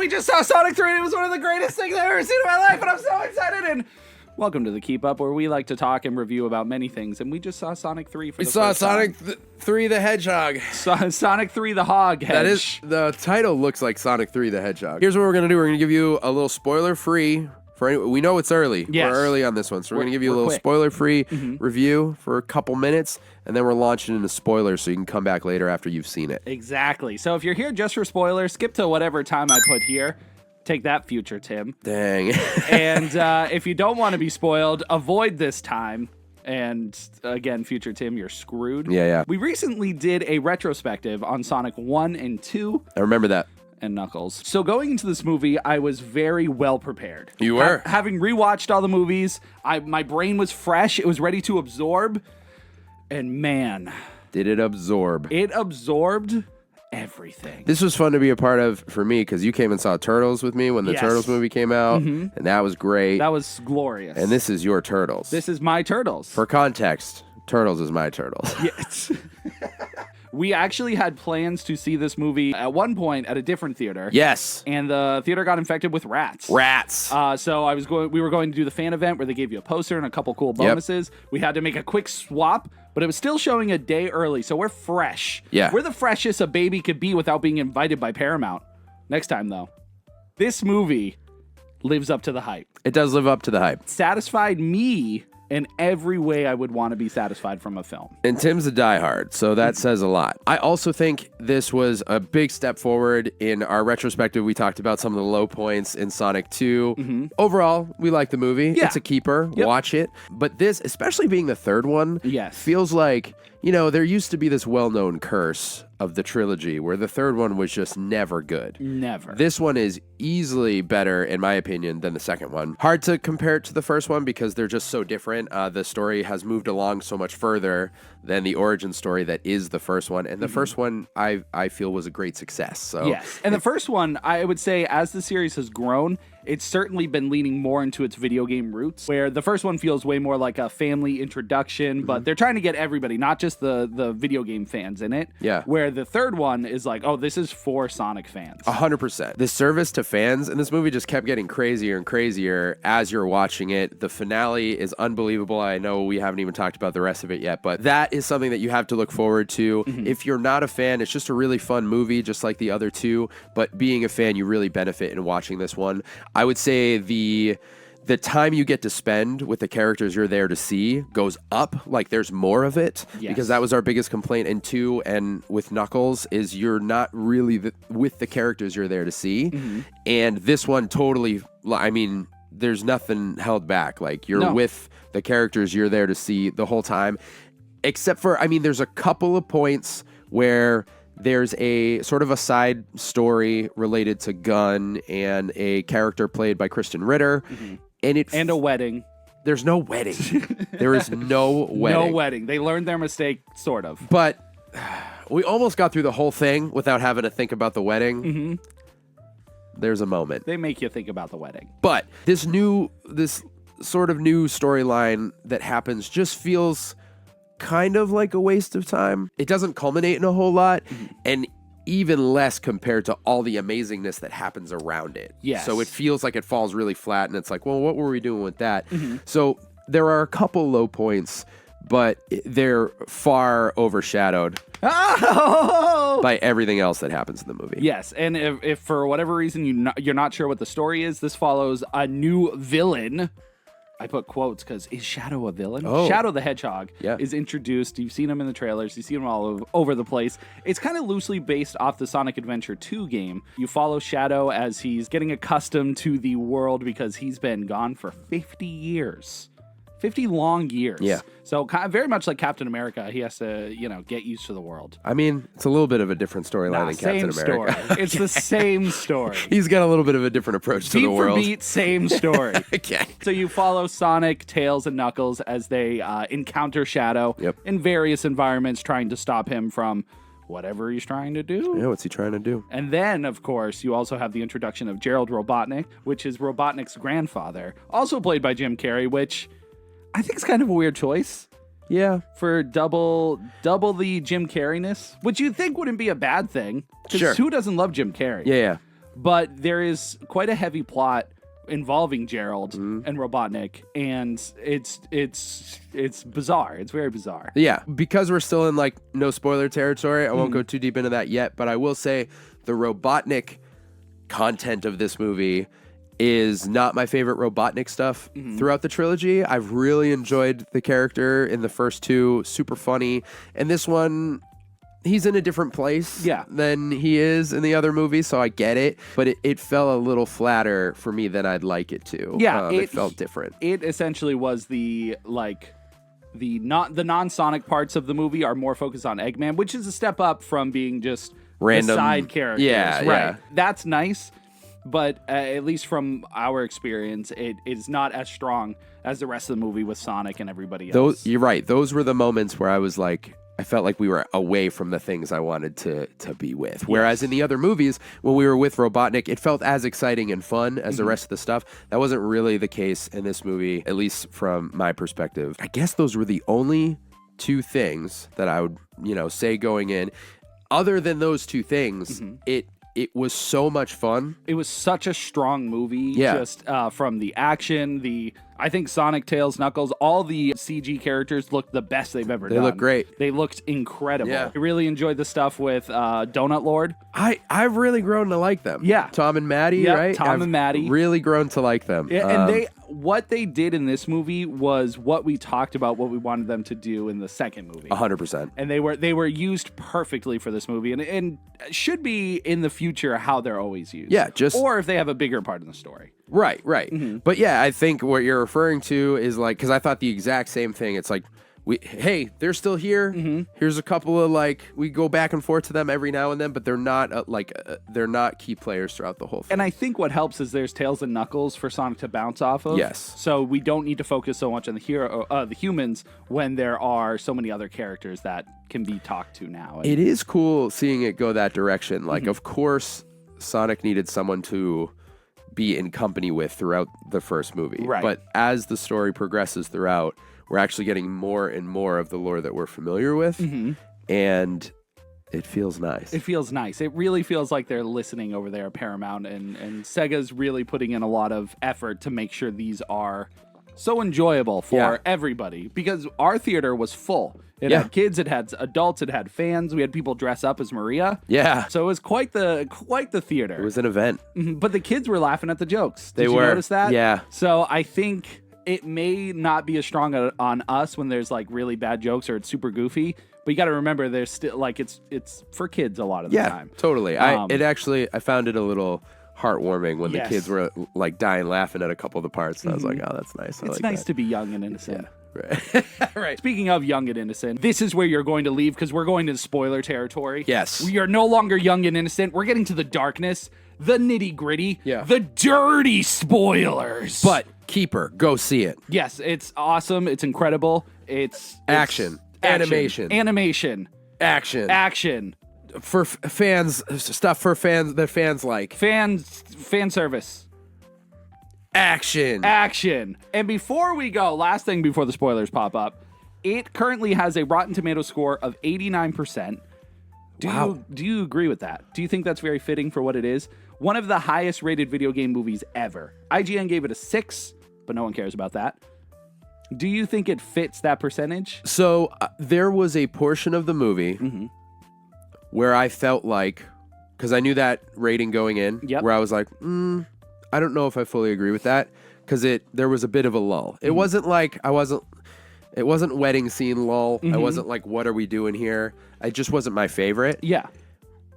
we just saw Sonic 3 and it was one of the greatest things I've ever seen in my life, and I'm so excited. And welcome to the Keep Up, where we like to talk and review about many things, and we just saw Sonic 3 for the first time. We saw Sonic 3 the Hedgehog. Sonic 3 the Hog. That is, the title looks like Sonic 3 the Hedgehog. Here's what we're going to do. We're going to give you a little spoiler-free. We know it's early. Yes. We're early on this one, so we're going to give you a little spoiler-free review for a couple minutes, and then we're launching into spoilers so you can come back later after you've seen it. Exactly. So if you're here just for spoilers, skip to whatever time I put here. Take that, future Tim. Dang. And if you don't want to be spoiled, avoid this time. And again, future Tim, you're screwed. Yeah. We recently did a retrospective on Sonic 1 and 2. I remember that. And Knuckles. So going into this movie, I was very well prepared. You were? Having rewatched all the movies, my brain was fresh. It was ready to absorb. And man. Did it absorb? It absorbed everything. This was fun to be a part of for me because you came and saw Turtles with me when the Turtles movie came out, and that was great. That was glorious. And this is your Turtles. This is my Turtles. For context, Turtles is my Turtles. Yes. We actually had plans to see this movie at one point at a different theater. Yes. And the theater got infected with rats. So we were going to do the fan event where they gave you a poster and a couple cool bonuses. Yep. We had to make a quick swap, but it was still showing a day early, so we're fresh. Yeah. We're the freshest a baby could be without being invited by Paramount. Next time, though. This movie lives up to the hype. It does live up to the hype. Satisfied me in every way I would want to be satisfied from a film. And Tim's a diehard, so that says a lot. I also think this was a big step forward in our retrospective. We talked about some of the low points in Sonic 2. Overall, we like the movie. Yeah. It's a keeper. Yep. Watch it. But this, especially being the third one, feels like, there used to be this well-known curse of the trilogy where the third one was just never good. Never. This one is easily better, in my opinion, than the second one. Hard to compare it to the first one because they're just so different. The story has moved along so much further than the origin story that is the first one. And the first one, I feel, was a great success. So yes. And the first one, I would say, as the series has grown, it's certainly been leaning more into its video game roots, where the first one feels way more like a family introduction, but they're trying to get everybody, not just the video game fans in it. Yeah. Where the third one is like, oh, this is for Sonic fans. 100%. The service to fans in this movie just kept getting crazier and crazier as you're watching it. The finale is unbelievable. I know we haven't even talked about the rest of it yet, but that is something that you have to look forward to. If you're not a fan, it's just a really fun movie, just like the other two, but being a fan, you really benefit in watching this one. I would say the time you get to spend with the characters you're there to see goes up, like there's more of it, because that was our biggest complaint in 2 and with Knuckles is you're not really with the characters you're there to see. And this one totally, there's nothing held back. Like you're with the characters you're there to see the whole time, except for, there's a couple of points where there's a sort of a side story related to Gunn and a character played by Kristen Ritter. And a wedding. There's no wedding. There is no wedding. No wedding. They learned their mistake, sort of. But we almost got through the whole thing without having to think about the wedding. There's a moment. They make you think about the wedding. But this sort of new storyline that happens just feels kind of like a waste of time. It doesn't culminate in a whole lot, and even less compared to all the amazingness that happens around it. Yes. So it feels like it falls really flat, and it's like, well, what were we doing with that? So there are a couple low points, but they're far overshadowed by everything else that happens in the movie. Yes, and if for whatever reason you're not sure what the story is, this follows a new villain. I put quotes because is Shadow a villain? Oh. Shadow the Hedgehog is introduced. You've seen him in the trailers. You see him all over the place. It's kind of loosely based off the Sonic Adventure 2 game. You follow Shadow as he's getting accustomed to the world because he's been gone for 50 years. 50 long years. Yeah. So very much like Captain America, he has to, get used to the world. It's a little bit of a different storyline than Captain America. Story. It's the same story. He's got a little bit of a different approach to the world. Beat for beat, same story. Okay. So you follow Sonic, Tails, and Knuckles as they encounter Shadow in various environments, trying to stop him from whatever he's trying to do. Yeah, what's he trying to do? And then, of course, you also have the introduction of Gerald Robotnik, which is Robotnik's grandfather, also played by Jim Carrey, which I think is kind of a weird choice. Yeah. For double the Jim Carrey-ness, which you'd think wouldn't be a bad thing. Sure. Who doesn't love Jim Carrey? Yeah. but there is quite a heavy plot involving Gerald and Robotnik, and it's bizarre. It's very bizarre. Yeah, because we're still in like no spoiler territory, I won't go too deep into that yet, but I will say the Robotnik content of this movie is not my favorite Robotnik stuff throughout the trilogy. I've really enjoyed the character in the first two, super funny, and this one, he's in a different place than he is in the other movies, so I get it, but it fell a little flatter for me than I'd like it to. Yeah, it felt different. It essentially was the non-Sonic parts of the movie are more focused on Eggman, which is a step up from being just Random side characters. Yeah, right. yeah. That's nice, but at least from our experience, it is not as strong as the rest of the movie with Sonic and everybody else. You're right. Those were the moments where I was like, I felt like we were away from the things I wanted to be with. Whereas in the other movies, when we were with Robotnik, it felt as exciting and fun as the rest of the stuff. That wasn't really the case in this movie, at least from my perspective. I guess those were the only two things that I would, say going in. Other than those two things, it was so much fun. It was such a strong movie. Just from the action, I think Sonic, Tails, Knuckles, all the CG characters looked the best they've ever done. They look great. They looked incredible. Yeah. I really enjoyed the stuff with Donut Lord. I've really grown to like them. Yeah. Tom and Maddie, right? Tom and Maddie. Really grown to like them. Yeah, and what they did in this movie was what we talked about, what we wanted them to do in the second movie. 100%. And they were used perfectly for this movie, and should be in the future how they're always used. Yeah, or if they have a bigger part in the story. Right. But yeah, I think what you're referring to is like, because I thought the exact same thing. It's like, hey, they're still here. Here's a couple of we go back and forth to them every now and then, but they're not they're not key players throughout the whole thing. And I think what helps is there's Tails and Knuckles for Sonic to bounce off of. Yes. So we don't need to focus so much on the humans when there are so many other characters that can be talked to now. It is cool seeing it go that direction. Like, of course, Sonic needed someone to be in company with throughout the first movie. Right. But as the story progresses throughout, we're actually getting more and more of the lore that we're familiar with, and it feels nice. It feels nice. It really feels like they're listening over there at Paramount, and Sega's really putting in a lot of effort to make sure these are so enjoyable for everybody, because our theater was full. It had kids, it had adults, it had fans. We had people dress up as Maria. Yeah. So it was quite the theater. It was an event. But the kids were laughing at the jokes. They Did you were. notice that? Yeah. So I think it may not be as strong on us when there's really bad jokes or it's super goofy, but you got to remember there's still it's for kids a lot of the time. Yeah, totally. I found it a little heartwarming when the kids were dying laughing at a couple of the parts, and I was like, oh, that's nice. It's nice to be young and innocent. Yeah. Right. Right. Speaking of young and innocent, this is where you're going to leave because we're going to spoiler territory. Yes. We are no longer young and innocent. We're getting to the darkness, the nitty gritty, Yeah. the dirty spoilers. But Keeper, go see it. Yes, it's awesome. It's incredible. It's Action. Animation. Action. For fans, stuff for fans that fans like. Fan service. Action. And before we go, last thing before the spoilers pop up, it currently has a Rotten Tomato score of 89%. Do you agree with that? Do you think that's very fitting for what it is? One of the highest rated video game movies ever. IGN gave it a 6, but no one cares about that. Do you think it fits that percentage? So there was a portion of the movie where I felt like, because I knew that rating going in, where I was like, I don't know if I fully agree with that, because there was a bit of a lull. It wasn't like it wasn't wedding scene lull. I wasn't like, what are we doing here? It just wasn't my favorite. Yeah.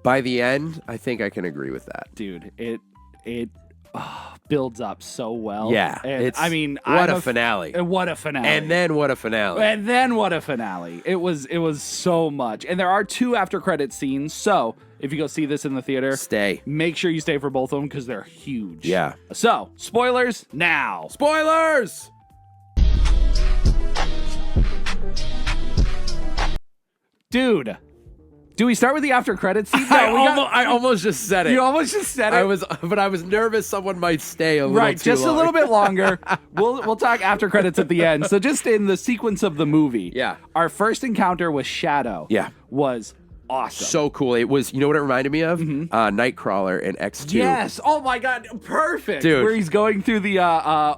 By the end, I think I can agree with that. Dude, it builds up so well. Yeah. And what a finale. What a finale. And then what a finale. It was so much. And there are 2 after credit scenes, so if you go see this in the theater, make sure you stay for both of them because they're huge. Yeah. So, spoilers now. Spoilers! Dude, do we start with the after credits scene? No, I almost just said it. You almost just said it? But I was nervous someone might stay a little right, too just long. a little bit longer. We'll talk after credits at the end. So just in the sequence of the movie, Yeah. our first encounter with Shadow Yeah. was awesome. So cool. It was, you know what it reminded me of? Nightcrawler in X2. Yes. Oh my God. Perfect. Dude. Where he's going through the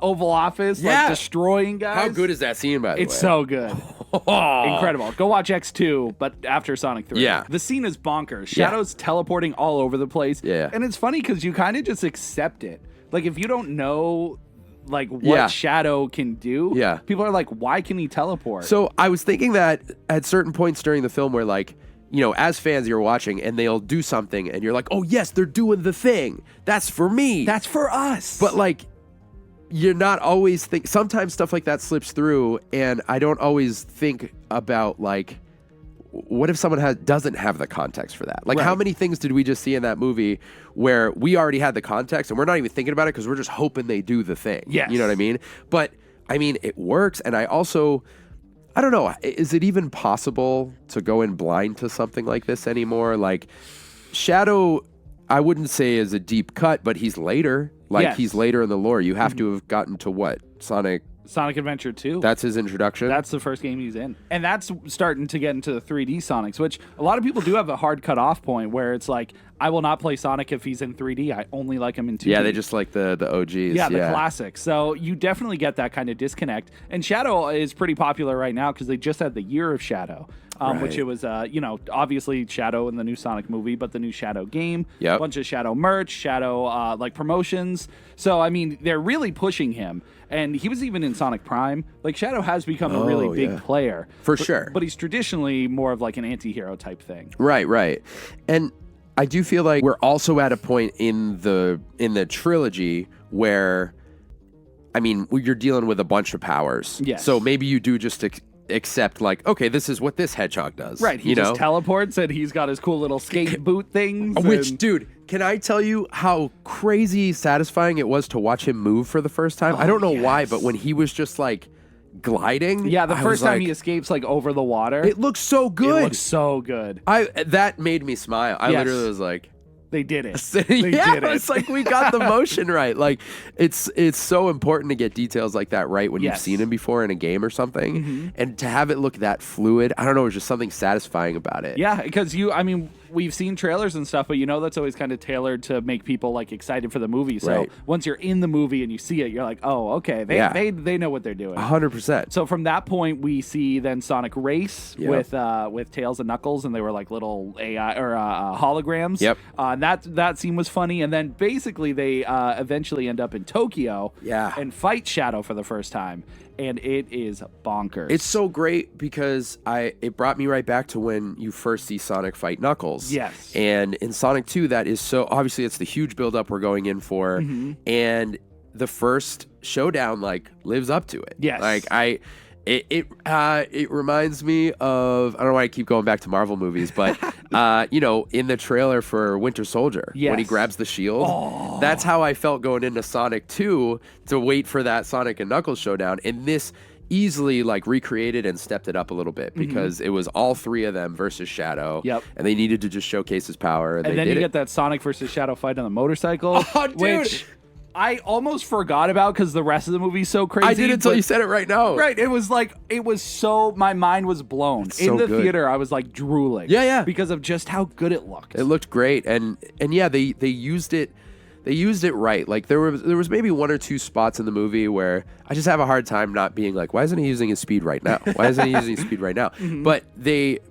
Oval Office, like destroying guys. How good is that scene, by the way? It's so good. Incredible. Go watch X2, but after Sonic 3. Yeah. The scene is bonkers. Shadow's teleporting all over the place. Yeah. And it's funny because you kind of just accept it. Like, if you don't know, like, what Shadow can do, people are like, why can he teleport? So I was thinking that at certain points during the film where, like, you know, as fans, you're watching and they'll do something and you're like, oh, yes, they're doing the thing. That's for me. That's for us. But, like, you're not always sometimes stuff like that slips through, and I don't always think about, like, what if someone doesn't have the context for that? Like, how many things did we just see in that movie where we already had the context and we're not even thinking about it because we're just hoping they do the thing? Yes. You know what I mean? But, I mean, it works, and I don't know, is it even possible to go in blind to something like this anymore? Like, Shadow, I wouldn't say is a deep cut, but he's later. Like, he's later in the lore. You have to have gotten to what? Sonic Adventure 2. That's his introduction? That's the first game he's in. And that's starting to get into the 3D Sonics, which a lot of people do have a hard cut-off point where it's like, I will not play Sonic if he's in 3D. I only like him in 2D. Yeah, they just like the OGs. Yeah, the classics. So you definitely get that kind of disconnect. And Shadow is pretty popular right now because they just had the Year of Shadow. Which it was, obviously Shadow in the new Sonic movie, but the new Shadow game, a bunch of Shadow merch, Shadow, promotions. So, I mean, they're really pushing him. And he was even in Sonic Prime. Like, Shadow has become a really big player. For sure. But he's traditionally more of like an anti-hero type thing. Right. And I do feel like we're also at a point in the trilogy where, I mean, you're dealing with a bunch of powers. Yes. So maybe you do just accept, like, okay, this is what this Hedgehog does. Right. He just teleports and he's got his cool little skate boot things. Which, dude, can I tell you how crazy satisfying it was to watch him move for the first time? I don't know why, but when he was just, like, gliding. Yeah, the first time he escapes, like, over the water. It looks so good. It looks so good. That made me smile. I literally was like, they did it. They did it. It's like we got the motion right. Like, it's so important to get details like that right when you've seen him before in a game or something. And to have it look that fluid, I don't know, there's just something satisfying about it. Yeah, because we've seen trailers and stuff, but that's always kind of tailored to make people, like, excited for the movie. So once you're in the movie and you see it, you're like, oh, okay, they know what they're doing. 100%. So from that point, we see then Sonic Race with Tails and Knuckles, and they were like little AI or holograms. Yep. That scene was funny, and then basically they eventually end up in Tokyo and fight Shadow for the first time. And it is bonkers. It's so great because it brought me right back to when you first see Sonic fight Knuckles. Yes. And in Sonic 2, that is so, obviously it's the huge buildup we're going in for. And the first showdown, like, lives up to it. Yes. Like, it reminds me of, I don't know why I keep going back to Marvel movies, but, in the trailer for Winter Soldier, when he grabs the shield, that's how I felt going into Sonic 2 to wait for that Sonic and Knuckles showdown. And this easily, like, recreated and stepped it up a little bit because it was all three of them versus Shadow. Yep. And they needed to just showcase his power. And then you get that Sonic versus Shadow fight on the motorcycle. Oh, dude. Which I almost forgot about because the rest of the movie's so crazy. I did until you said it right now. Right. It was so, my mind was blown. So in the good. theater, I was like drooling. Yeah. Because of just how good it looked. It looked great. And yeah, they used it. They used it right. Like, there was maybe one or two spots in the movie where I just have a hard time not being like, why isn't he using his speed right now? Why isn't he using his speed right now? But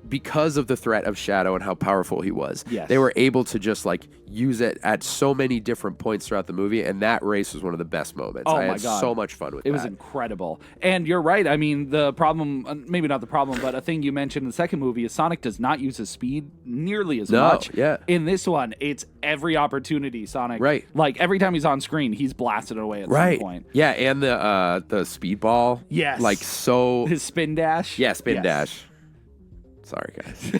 because of the threat of Shadow and how powerful he was, they were able to just, like, use it at so many different points throughout the movie, and that race was one of the best moments. Oh, I my had God. so much fun with it. It was incredible. And you're right. I mean, the problem, maybe not the problem, but a thing you mentioned in the second movie is Sonic does not use his speed nearly as much. Yeah. In this one, it's every opportunity Sonic. Right. Like, every time he's on screen, he's blasted away at some point. Yeah, and the speedball. Yes. Like, so... His spin dash. Yeah, spin dash. Sorry, guys.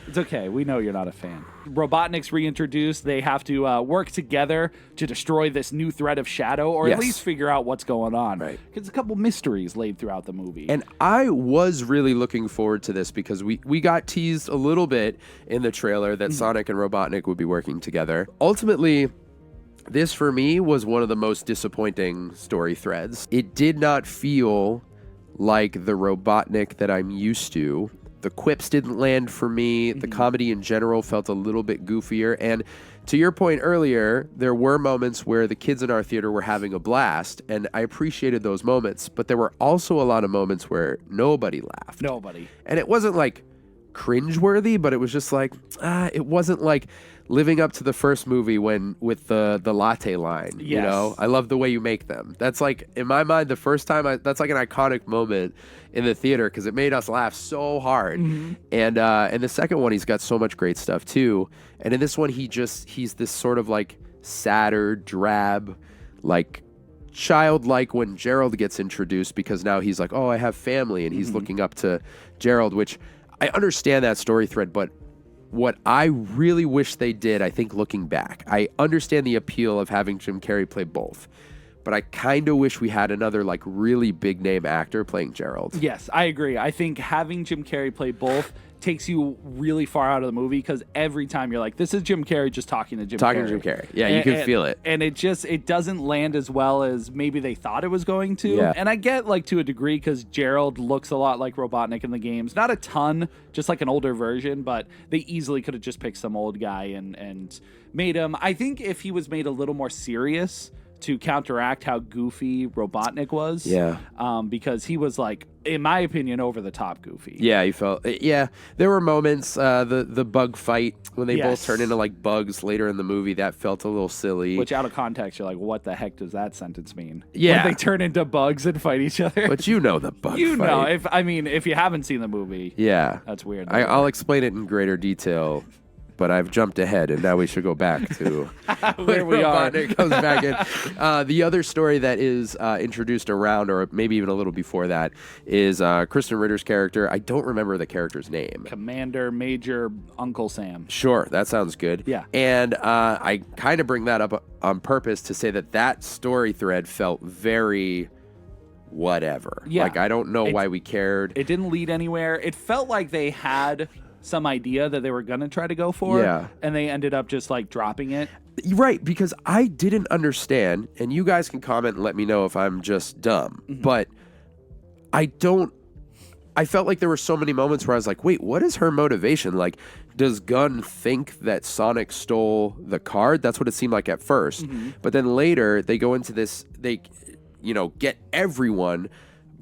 It's okay. We know you're not a fan. Robotnik's reintroduced. They have to work together to destroy this new threat of Shadow, or at least figure out what's going on. Right. Because a couple mysteries laid throughout the movie. And I was really looking forward to this because we got teased a little bit in the trailer that Sonic and Robotnik would be working together. Ultimately, this for me was one of the most disappointing story threads. It did not feel like the Robotnik that I'm used to The quips didn't land for me. The comedy in general felt a little bit goofier. And to your point earlier, there were moments where the kids in our theater were having a blast, and I appreciated those moments. But there were also a lot of moments where nobody laughed. Nobody. And it wasn't like cringeworthy, but it was just like, it wasn't like living up to the first movie when with the latte line. Yes. You know, I love the way you make them. That's like, in my mind, the first time that's like an iconic moment in the theater because it made us laugh so hard. And the second one, he's got so much great stuff too. And in this one, he's this sort of like sadder, drab, like childlike when Gerald gets introduced, because now he's like, oh, I have family, and he's looking up to Gerald, which I understand that story thread, but what I really wish they did, I think looking back, I understand the appeal of having Jim Carrey play both, but I kind of wish we had another like really big name actor playing Gerald. Yes, I agree. I think having Jim Carrey play both takes you really far out of the movie, because every time you're like, this is Jim Carrey just talking to Jim Carrey. Yeah, you can feel it. And it doesn't land as well as maybe they thought it was going to. Yeah. And I get like to a degree, because Gerald looks a lot like Robotnik in the games. Not a ton, just like an older version, but they easily could have just picked some old guy and made him. I think if he was made a little more serious to counteract how goofy Robotnik was. Yeah. Because he was like, in my opinion, over the top goofy. Yeah, you felt. Yeah, there were moments. The bug fight when they both turn into like bugs later in the movie, that felt a little silly. Which, out of context, you're like, what the heck does that sentence mean? Yeah, when they turn into bugs and fight each other. But you know the bug. You fight. know, if you haven't seen the movie, yeah, that's weird. I'll explain it in greater detail. But I've jumped ahead, and now we should go back to where we are. It comes back in. The other story that is introduced around, or maybe even a little before that, is Kristen Ritter's character. I don't remember the character's name. Commander Major Uncle Sam. Sure, that sounds good. Yeah. And I kind of bring that up on purpose to say that story thread felt very whatever. Yeah. Like, I don't know why we cared. It didn't lead anywhere. It felt like they had some idea that they were going to try to go for. Yeah. And they ended up just like dropping it. Right, because I didn't understand, and you guys can comment and let me know if I'm just dumb, but I felt like there were so many moments where I was like, wait, what is her motivation? Like, does Gunn think that Sonic stole the card? That's what it seemed like at first. But then later, they go into this, they, get everyone,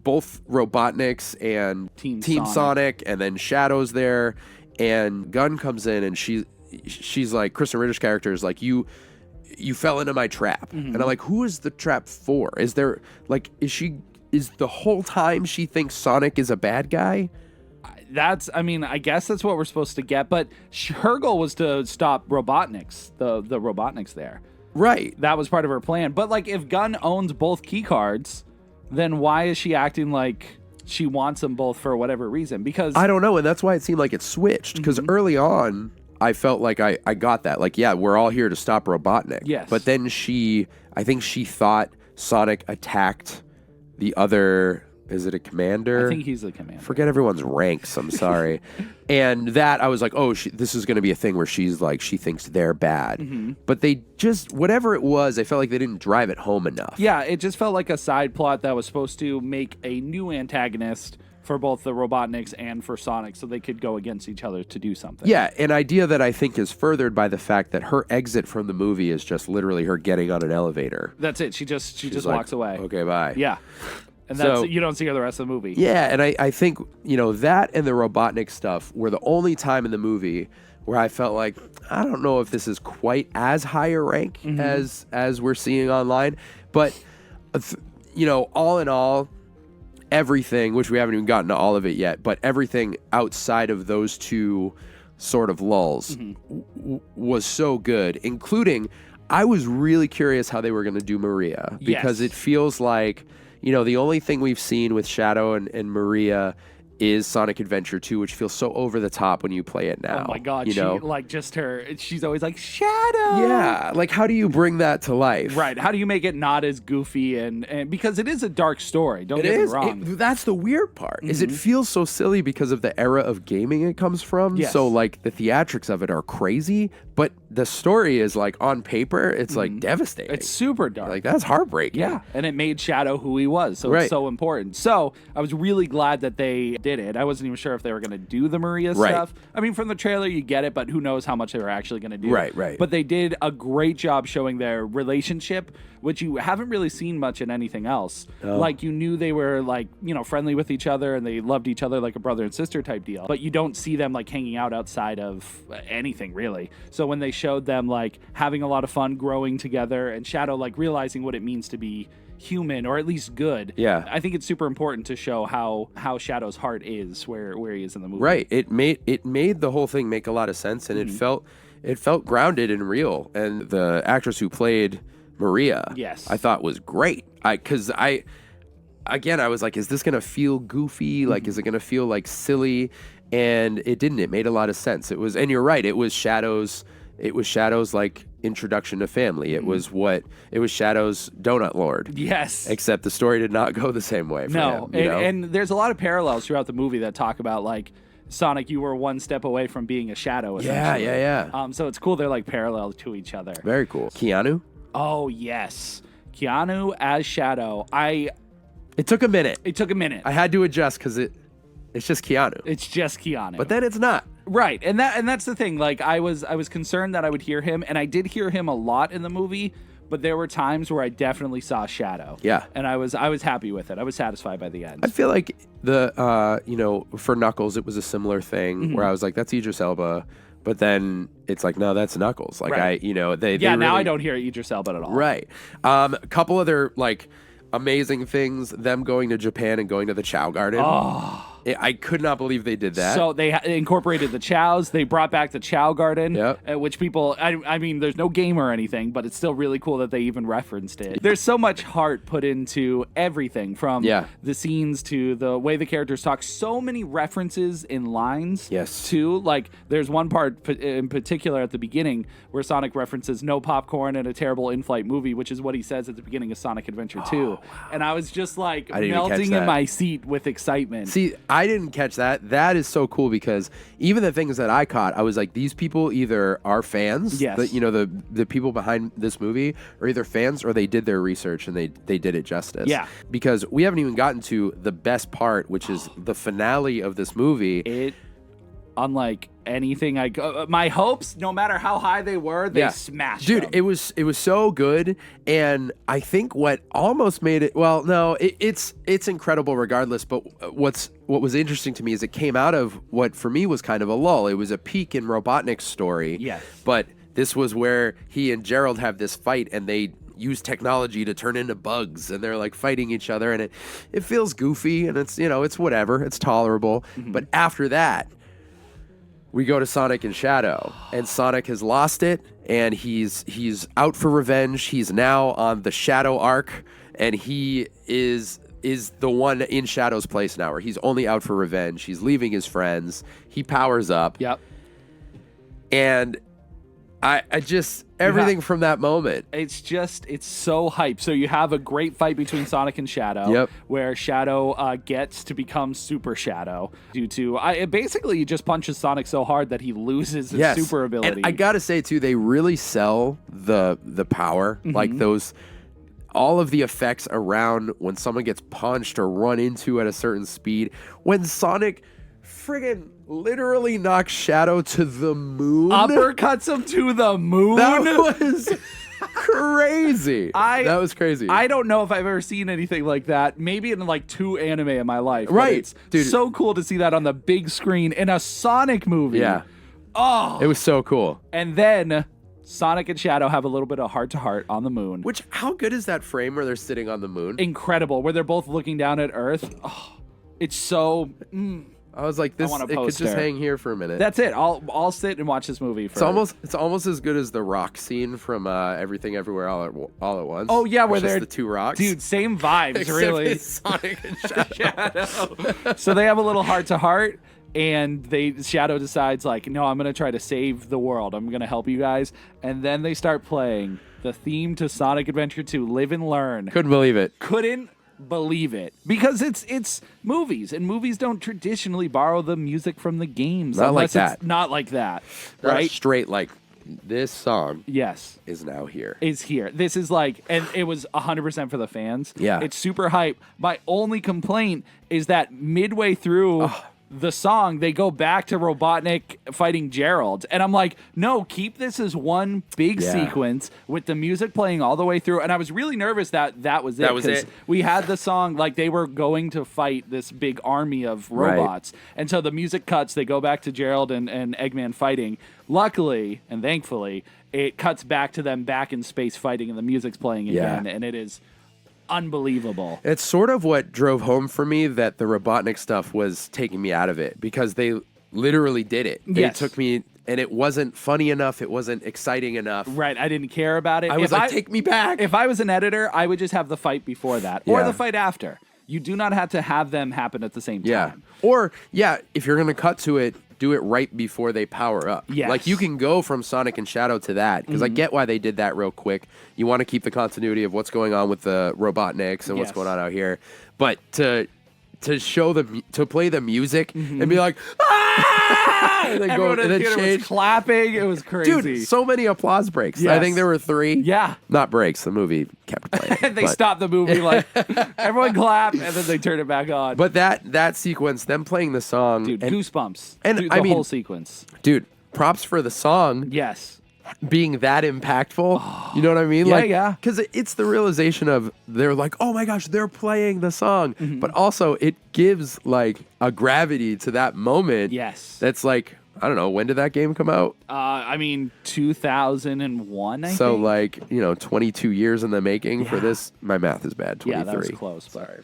both Robotniks and Team Sonic, and then Shadow's there, and Gunn comes in, and she's like, Kristen Ritter's character is like, you fell into my trap. And I'm like, who is the trap for? Is there, like, is the whole time she thinks Sonic is a bad guy? I guess that's what we're supposed to get, but her goal was to stop Robotniks, the Robotniks there. Right. That was part of her plan. But like, if Gunn owns both key cards, then why is she acting like she wants them both for whatever reason? Because I don't know, and that's why it seemed like it switched. Because early on, I felt like I got that. Like, yeah, we're all here to stop Robotnik. Yes. But then I think she thought Sonic attacked the other. Is it a commander? I think he's the commander. Forget everyone's ranks. I'm sorry. And that, I was like, oh, this is going to be a thing where she's like, she thinks they're bad. But they just, whatever it was, I felt like they didn't drive it home enough. Yeah, it just felt like a side plot that was supposed to make a new antagonist for both the Robotniks and for Sonic, so they could go against each other to do something. Yeah, an idea that I think is furthered by the fact that her exit from the movie is just literally her getting on an elevator. That's it. She just like, walks away. Okay, bye. Yeah. And that's, you don't see her the rest of the movie. Yeah, and I think, that and the Robotnik stuff were the only time in the movie where I felt like, I don't know if this is quite as high a rank as we're seeing online. But, all in all, everything, which we haven't even gotten to all of it yet, but everything outside of those two sort of lulls was so good, including, I was really curious how they were going to do Maria, because it feels like, the only thing we've seen with Shadow and Maria is Sonic Adventure 2, which feels so over the top when you play it now. Oh my God, she's always like, Shadow! Yeah, like, how do you bring that to life? Right, how do you make it not as goofy, and because it is a dark story, don't get me wrong. That's the weird part, is it feels so silly because of the era of gaming it comes from, so, like, the theatrics of it are crazy, but the story is, like, on paper, it's, like, devastating. It's super dark. Like, that's heartbreaking. Yeah, and it made Shadow who he was, so it's so important. So, I was really glad that they did it. I wasn't even sure if they were going to do the Maria Right. stuff. I mean, from the trailer, you get it, but who knows how much they were actually going to do. Right. But they did a great job showing their relationship, which you haven't really seen much in anything else. Like, you knew they were, like, you know, friendly with each other and they loved each other like a brother and sister type deal. But you don't see them, like, hanging out outside of anything, really. So when they showed them, like, having a lot of fun, growing together, and Shadow, like, realizing what it means to be human, or at least good. Yeah. I think it's super important to show how Shadow's heart is where he is in the movie. Right. It made the whole thing make a lot of sense, and it felt grounded and real. And the actress who played Maria, Yes. I thought was great. Because I was like, is this gonna feel goofy? Like, is it gonna feel like silly? And it didn't. It made a lot of sense. It was, and you're right. It was Shadow's like introduction to family. It was Shadow's donut lord. Yes. Except the story did not go the same way for him. You know? And there's a lot of parallels throughout the movie that talk about, like, Sonic, you were one step away from being a Shadow, essentially. Yeah. So it's cool they're, like, parallel to each other. Very cool. Keanu? Oh, yes. Keanu as Shadow. It took a minute. I I had to adjust because it's just Keanu. It's just Keanu. But then it's not. Right. And that's the thing. Like, I was concerned that I would hear him, and I did hear him a lot in the movie, but there were times where I definitely saw Shadow. Yeah. And I was happy with it. I was satisfied by the end. I feel like for Knuckles, it was a similar thing where I was like, that's Idris Elba. But then it's like, no, that's Knuckles. Like, Right. they now really, I don't hear Idris Elba at all. Right. A couple other, like, amazing things, them going to Japan and going to the Chow Garden. Oh. I could not believe they did that. So they incorporated the Chows. They brought back the Chow Garden, Yep. Which people, I mean, there's no game or anything, but it's still really cool that they even referenced it. There's so much heart put into everything, from the scenes to the way the characters talk. So many references in lines, Yes. too. Like, there's one part in particular at the beginning where Sonic references no popcorn and a terrible in-flight movie, which is what he says at the beginning of Sonic Adventure 2. Wow. And I was just, like, I didn't even catch melting in that. my seat with excitement. See, I didn't catch that. That is so cool, because even the things that I caught, I was like, these people either are fans, Yes. the people behind this movie are either fans or they did their research and they did it justice. Yeah. Because we haven't even gotten to the best part, which is the finale of this movie. It, unlike anything my hopes, no matter how high they were, they smashed Dude, them. it was so good, and I think what almost made it, well, no, it's incredible regardless, but what was interesting to me is it came out of what for me was kind of a lull. It was a peak in Robotnik's story. Yes. But this was where he and Gerald have this fight, and they use technology to turn into bugs, and they're like fighting each other, and it feels goofy, and it's, it's whatever, it's tolerable. But after that, we go to Sonic and Shadow, and Sonic has lost it, and he's out for revenge. He's now on the Shadow arc, and he is the one in Shadow's place now, where he's only out for revenge. He's leaving his friends. He powers up. Yep. And I just, everything from that moment. It's so hype. So you have a great fight between Sonic and Shadow, where Shadow gets to become Super Shadow due to, basically he just punches Sonic so hard that he loses his super ability. And I gotta say too, they really sell the power, like all of the effects around when someone gets punched or run into at a certain speed. When Sonic friggin' literally knocks Shadow to the moon. Uppercuts him to the moon. That was crazy. That was crazy. I don't know if I've ever seen anything like that. Maybe in like 2 anime in my life. Right. It's Dude. so cool to see that on the big screen in a Sonic movie. Yeah. Oh. It was so cool. And then Sonic and Shadow have a little bit of heart-to-heart on the moon. Which, how good is that frame where they're sitting on the moon? Incredible. Where they're both looking down at Earth. Oh, it's so... I was like, this. It could just hang here for a minute. That's it. I'll sit and watch this movie. It's almost as good as the rock scene from Everything Everywhere All at Once. Oh yeah, where they're the 2 rocks. Dude, same vibes, Except really. It's Sonic and Shadow. So they have a little heart to heart, and Shadow decides like, no, I'm gonna try to save the world. I'm gonna help you guys, and then they start playing the theme to Sonic Adventure 2, Live and Learn. Couldn't believe it. Couldn't believe it, because it's movies, and movies don't traditionally borrow the music from the games. Not like unless it's that. Not like that, Not right? straight like this song Yes. is now here. Is here. This is like, and it was 100% for the fans. Yeah. It's super hype. My only complaint is that midway through the song, they go back to Robotnik fighting Gerald. And I'm like, no, keep this as one big sequence with the music playing all the way through. And I was really nervous that that was it. That was it. We had the song, like they were going to fight this big army of robots. Right. And so the music cuts, they go back to Gerald and Eggman fighting. Luckily and thankfully, it cuts back to them back in space fighting and the music's playing again. And it is unbelievable. It's sort of what drove home for me that the Robotnik stuff was taking me out of it, because they literally did it. They took me, and it wasn't funny enough. It wasn't exciting enough. Right. I didn't care about it. I was like, take me back. If I was an editor, I would just have the fight before that or the fight after. You do not have to have them happen at the same time. Yeah. Or, if you're going to cut to it, do it right before they power up. Yes. Like, you can go from Sonic and Shadow to that, because I get why they did that real quick. You want to keep the continuity of what's going on with the Robotniks and what's going on out here. But to show to play the music and be like, ah! And then Everyone in the theater was clapping. It was crazy. Dude, so many applause breaks. Yes. I think there were 3. Yeah. Not breaks. The movie kept playing. And they stopped the movie, like, everyone clap, and then they turn it back on. But that sequence, them playing the song. Dude, goosebumps. And the whole sequence. Dude, props for the song. Yes. Being that impactful. You know what I mean? Yeah. Because it's the realization of, they're like, oh my gosh, they're playing the song. But also, it gives, like, a gravity to that moment. Yes. That's like, I don't know, when did that game come out? 2001, I think. So, like, 22 years in the making for this. My math is bad. 23. Yeah, that was close. Sorry.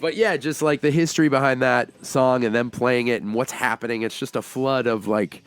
But yeah, just like the history behind that song and them playing it and what's happening. It's just a flood of, like,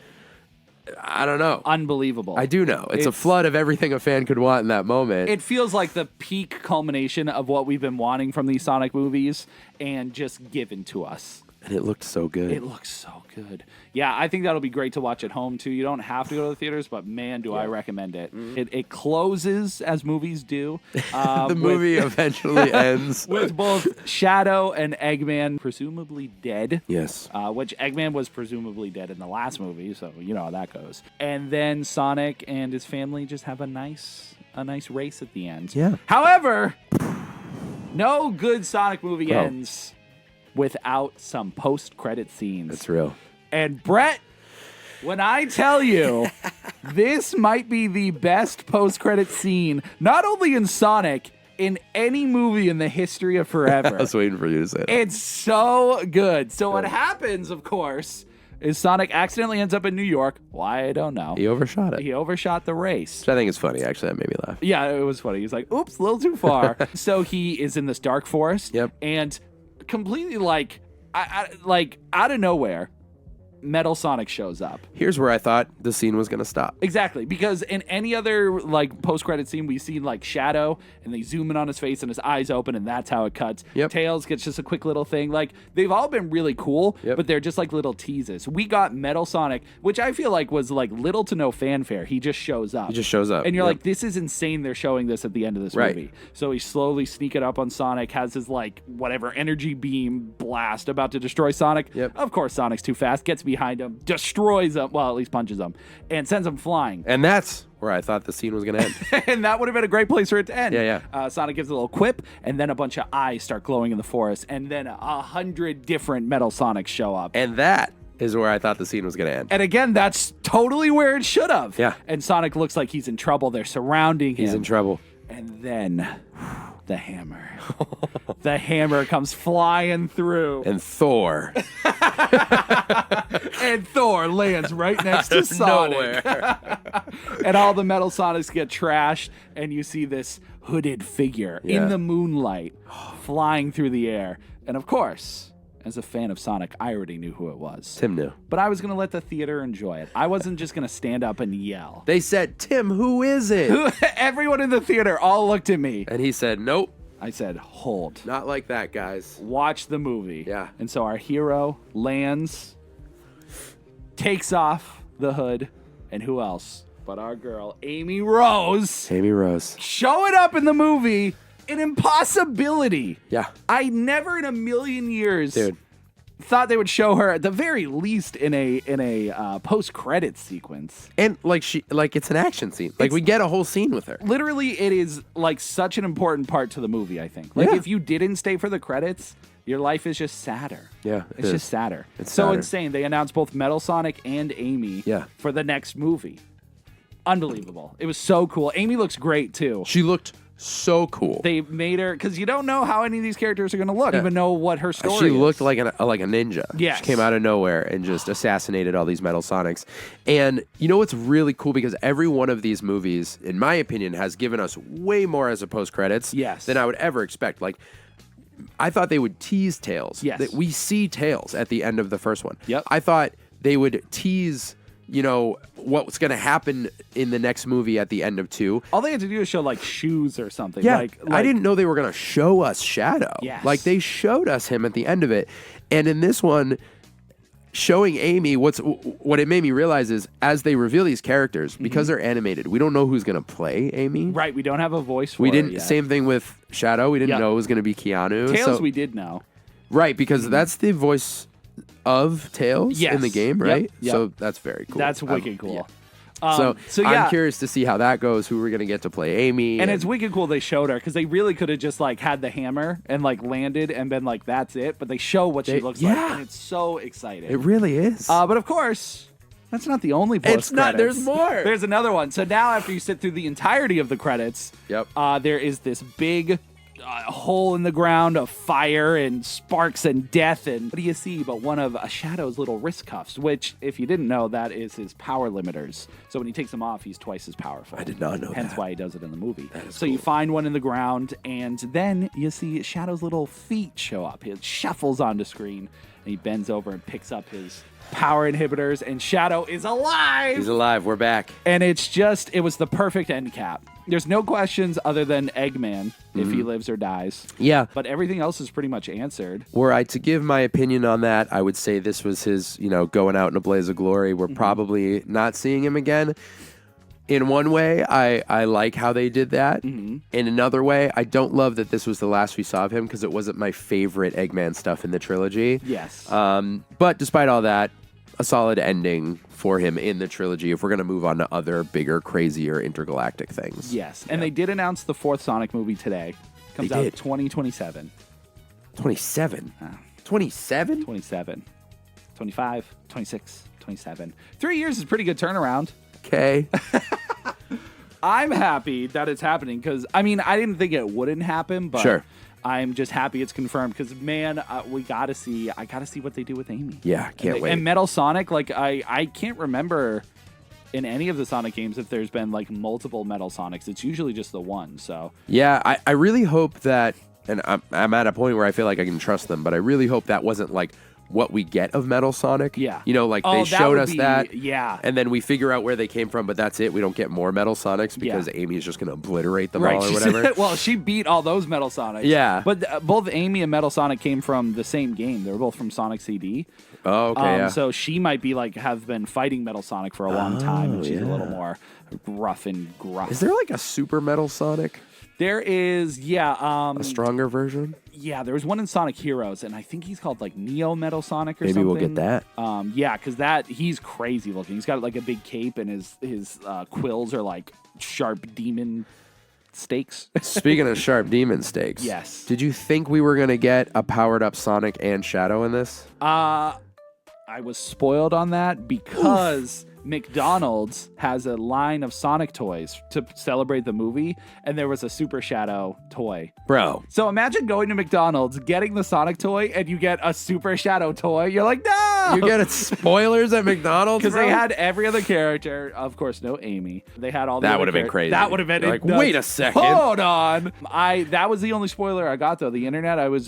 I don't know. Unbelievable. I do know. It's a flood of everything a fan could want in that moment. It feels like the peak culmination of what we've been wanting from these Sonic movies and just given to us. And it looked so good. It looks so good. Yeah, I think that'll be great to watch at home, too. You don't have to go to the theaters, but, man, do I recommend it. It closes as movies do. The movie eventually ends. With both Shadow and Eggman presumably dead. Yes. Which Eggman was presumably dead in the last movie, so you know how that goes. And then Sonic and his family just have a nice race at the end. Yeah. However, no good Sonic movie ends without some post-credit scenes. That's real. And Brett, when I tell you, this might be the best post-credit scene, not only in Sonic, in any movie in the history of forever. I was waiting for you to say that. It's so good. So what happens, of course, is Sonic accidentally ends up in New York. Why, I don't know. He overshot it. He overshot the race. Which I think is funny. Actually, that made me laugh. Yeah, it was funny. He's like, oops, a little too far. So he is in this dark forest. Yep. And completely like out of nowhere, Metal Sonic shows up. Here's where I thought the scene was going to stop. Exactly, because in any other like post-credit scene, we see like Shadow, and they zoom in on his face, and his eyes open, and that's how it cuts. Yep. Tails gets just a quick little thing. Like they've all been really cool, but they're just like little teases. We got Metal Sonic, which I feel like was like little to no fanfare. He just shows up. And you're like, this is insane. They're showing this at the end of this movie. So he's slowly sneaking up on Sonic, has his like whatever energy beam blast about to destroy Sonic. Of course, Sonic's too fast, gets behind him, destroys him, well, at least punches him, and sends him flying. And that's where I thought the scene was going to end. And that would have been a great place for it to end. Yeah. Sonic gives a little quip, and then a bunch of eyes start glowing in the forest, and then 100 different Metal Sonics show up. And that is where I thought the scene was going to end. And again, that's totally where it should have. Yeah. And Sonic looks like he's in trouble. They're surrounding him. He's in trouble. And then the hammer. The hammer comes flying through. And Thor. And Thor lands right next to Sonic. And all the Metal Sonics get trashed, and you see this hooded figure in the moonlight flying through the air. And of course, as a fan of Sonic, I already knew who it was. Tim knew. But I was going to let the theater enjoy it. I wasn't just going to stand up and yell. They said, Tim, who is it? Everyone in the theater all looked at me. And he said, nope. I said, hold. Not like that, guys. Watch the movie. Yeah. And so our hero lands, takes off the hood, and who else but our girl, Amy Rose. Amy Rose. Showing up in the movie, an impossibility. Yeah. I never in a million years Dude. thought they would show her at the very least in a post-credits sequence. And like it's an action scene. Like we get a whole scene with her. Literally, it is like such an important part to the movie, I think. Like if you didn't stay for the credits, your life is just sadder. Yeah, it's just sadder. It's so sadder. insane. They announced both Metal Sonic and Amy for the next movie. Unbelievable. It was so cool. Amy looks great too. She looked so cool. They made her, because you don't know how any of these characters are going to look. You don't even know what her story is. She looked like a ninja. Yes. She came out of nowhere and just assassinated all these Metal Sonics. And you know what's really cool? Because every one of these movies, in my opinion, has given us way more as a post-credits than I would ever expect. Like, I thought they would tease Tails. Yes. That we see Tails at the end of the first one. Yep. I thought they would tease, you know, what's going to happen in the next movie at the end of 2. All they had to do is show like shoes or something. Yeah, like I didn't know they were going to show us Shadow. Yes. Like they showed us him at the end of it. And in this one, showing Amy, what it made me realize is as they reveal these characters, because they're animated, we don't know who's going to play Amy. Right, we don't have a voice for We her didn't. yet. Same thing with Shadow. We didn't know it was going to be Keanu. Tails so, we did know. Right, because that's the voice of Tails in the game, right? Yep. So that's very cool. That's wicked cool. Yeah. So I'm curious to see how that goes, who we're going to get to play Amy. And it's wicked cool they showed her, because they really could have just like had the hammer and like landed and been like, that's it. But they show what she looks like, and it's so exciting. It really is. But of course, that's not the only post It's not. There's more. There's another one. So now after you sit through the entirety of the credits, there is this big hole in the ground of fire and sparks and death. And what do you see but one of Shadow's little wrist cuffs, which, if you didn't know, that is his power limiters. So when he takes them off, he's twice as powerful. I did not know Hence that. why he does it in the movie. So cool. you find one in the ground, and then you see Shadow's little feet show up. He shuffles onto screen, and he bends over and picks up his power inhibitors, and Shadow is alive! He's alive. We're back. And it was the perfect end cap. There's no questions other than Eggman, if he lives or dies. Yeah. But everything else is pretty much answered. Were I to give my opinion on that, I would say this was his, going out in a blaze of glory. We're probably not seeing him again. In one way, I like how they did that. In another way, I don't love that this was the last we saw of him because it wasn't my favorite Eggman stuff in the trilogy. Yes. But despite all that, a solid ending for him in the trilogy if we're going to move on to other bigger, crazier intergalactic things. Yes. And they did announce the 4th Sonic movie today. Comes out 2027. 27? 27? 27. 25, 26, 27. 3 years is a pretty good turnaround. Okay. I'm happy that it's happening because, I didn't think it wouldn't happen, but Sure. I'm just happy it's confirmed because, man, I got to see what they do with Amy. Yeah, can't wait. And Metal Sonic, like, I can't remember in any of the Sonic games if there's been, like, multiple Metal Sonics. It's usually just the one, so. Yeah, I really hope that, and I'm at a point where I feel like I can trust them, but I really hope that wasn't, like, what we get of Metal Sonic. Yeah. They showed us that. Yeah. And then we figure out where they came from, but that's it. We don't get more Metal Sonics because Amy's just going to obliterate them all or whatever. Well, she beat all those Metal Sonics. Yeah. But both Amy and Metal Sonic came from the same game. They were both from Sonic CD. Oh, okay. Yeah. So she might be have been fighting Metal Sonic for a long time, and she's a little more rough and gruff. Is there like a Super Metal Sonic? There is, a stronger version? Yeah, there was one in Sonic Heroes, and I think he's called like Neo Metal Sonic or something. Maybe we'll get that. Because he's crazy looking. He's got like a big cape, and his quills are like sharp demon stakes. Speaking of sharp demon stakes. Yes. Did you think we were going to get a powered up Sonic and Shadow in this? I was spoiled on that because McDonald's has a line of Sonic toys to celebrate the movie, and there was a Super Shadow toy. Bro. So imagine going to McDonald's, getting the Sonic toy, and you get a Super Shadow toy. You're like, no! You get spoilers at McDonald's, because they had every other character. Of course, no Amy. They had all the That other would have been crazy. That would have been like, nuts. wait a second. Hold on. That was the only spoiler I got, though. The internet, I was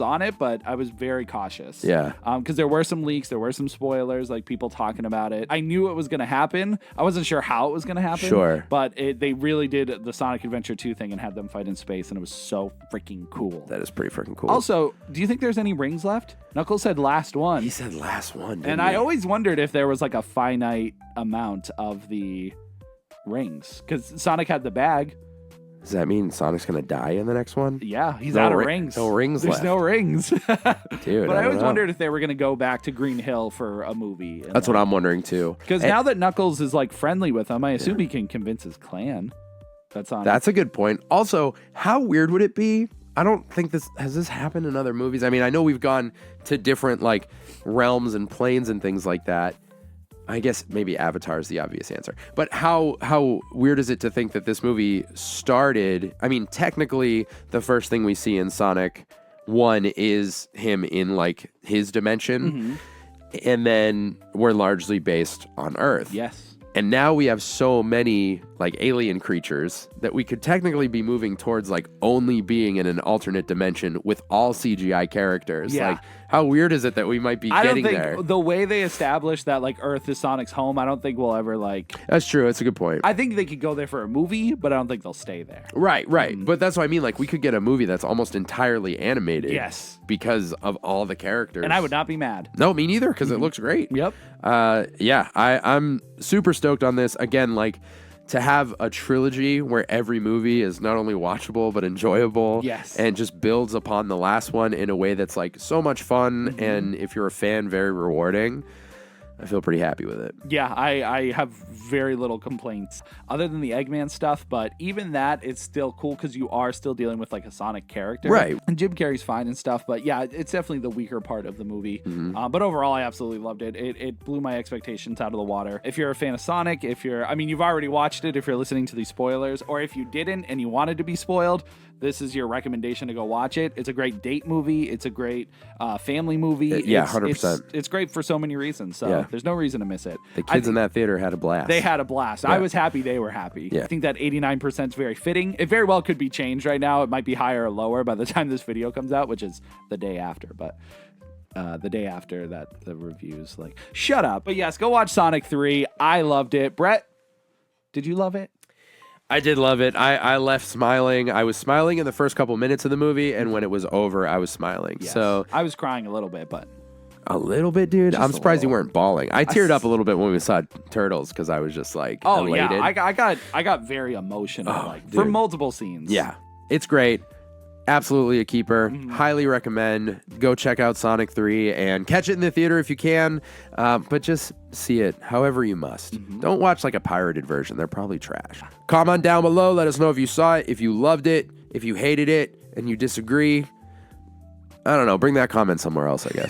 on it, but I was very cautious. Yeah. Because there were some leaks, there were some spoilers, like people talking about it. I knew it was going to happen. I wasn't sure how it was going to happen. Sure. But they really did the Sonic Adventure 2 thing and had them fight in space, and it was so freaking cool. That is pretty freaking cool. Also, do you think there's any rings left? Knuckles said last one. He said last one, and I always wondered if there was like a finite amount of the rings. Because Sonic had the bag. Does that mean Sonic's going to die in the next one? Yeah, he's No out of ri- rings. no rings There's left. no rings. Dude, But I don't always know. wondered if they were going to go back to Green Hill for a movie. That's what I'm wondering too. Because now that Knuckles is like friendly with him, I assume he can convince his clan. That's a good point. Also, how weird would it be? I don't think has this happened in other movies. I mean, I know we've gone to different like realms and planes and things like that. I guess maybe Avatar is the obvious answer. But how weird is it to think that this movie started? I mean, technically, the first thing we see in Sonic 1 is him in like his dimension. And then we're largely based on Earth. Yes. And now we have so many like alien creatures that we could technically be moving towards like only being in an alternate dimension with all CGI characters. Yeah. Like, how weird is it that we might be getting there? The way they established that like Earth is Sonic's home, I don't think we'll ever like. That's true. That's a good point. I think they could go there for a movie, but I don't think they'll stay there. Right. But that's what I mean. Like, we could get a movie that's almost entirely animated. Yes. Because of all the characters. And I would not be mad. No, me neither, because it looks great. Yep. Yeah, I'm super stoked on this. Again, like, to have a trilogy where every movie is not only watchable but enjoyable, yes, and just builds upon the last one in a way that's like so much fun, and if you're a fan, very rewarding. I feel pretty happy with it. Yeah, I have very little complaints other than the Eggman stuff, but even that, it's still cool because you are still dealing with like a Sonic character. Right. And Jim Carrey's fine and stuff, but yeah, it's definitely the weaker part of the movie. But overall, I absolutely loved it. It blew my expectations out of the water. If you're a fan of Sonic, you've already watched it if you're listening to these spoilers, or if you didn't and you wanted to be spoiled, this is your recommendation to go watch it. It's a great date movie. It's a great family movie. Yeah, 100%. It's great for so many reasons, so there's no reason to miss it. The kids in that theater had a blast. They had a blast. Yeah. I was happy they were happy. Yeah. I think that 89% is very fitting. It very well could be changed right now. It might be higher or lower by the time this video comes out, which is the day after. But the day after that, the reviews like, shut up. But yes, go watch Sonic 3. I loved it. Brett, did you love it? I did love it. I left smiling. I was smiling in the first couple minutes of the movie, and when it was over, I was smiling. Yes. So I was crying a little bit, but a little bit, dude. Just I'm surprised you little. weren't bawling. I teared up a little bit when we saw Turtles because I was just like elated. Yeah. I got very emotional for multiple scenes. Yeah, it's great. Absolutely a keeper. Highly recommend. Go check out Sonic 3 and catch it in the theater if you can. But just see it however you must. Don't watch like a pirated version. They're probably trash. Comment down below. Let us know if you saw it, if you loved it, if you hated it, and you disagree. I don't know. Bring that comment somewhere else, I guess.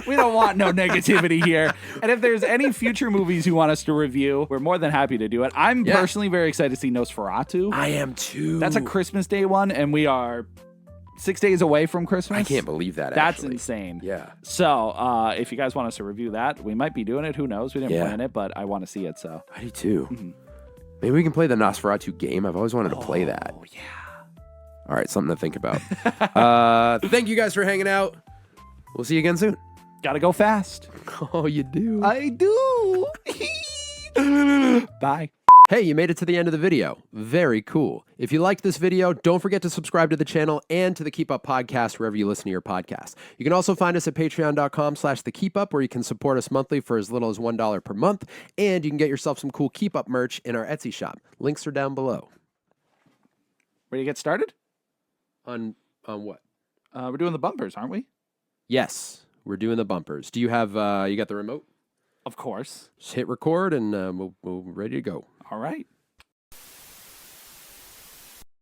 We don't want no negativity here. And if there's any future movies you want us to review, we're more than happy to do it. I'm personally very excited to see Nosferatu. I am too. That's a Christmas Day one, and we are 6 days away from Christmas. I can't believe that, That's actually. insane. Yeah. So if you guys want us to review that, we might be doing it. Who knows? We didn't plan it, but I want to see it. So I do too. Maybe we can play the Nosferatu game. I've always wanted to play that. Oh, yeah. All right, something to think about. Thank you guys for hanging out. We'll see you again soon. Gotta go fast. Oh, you do? I do. Bye. Hey, you made it to the end of the video. Very cool. If you liked this video, don't forget to subscribe to the channel and to the Keep Up podcast wherever you listen to your podcasts. You can also find us at patreon.com/thekeepup, where you can support us monthly for as little as $1 per month, and you can get yourself some cool Keep Up merch in our Etsy shop. Links are down below. Ready to get started? On what? We're doing the bumpers, aren't we? Yes, we're doing the bumpers. Do you have, you got the remote? Of course. Just hit record and we're ready to go. All right.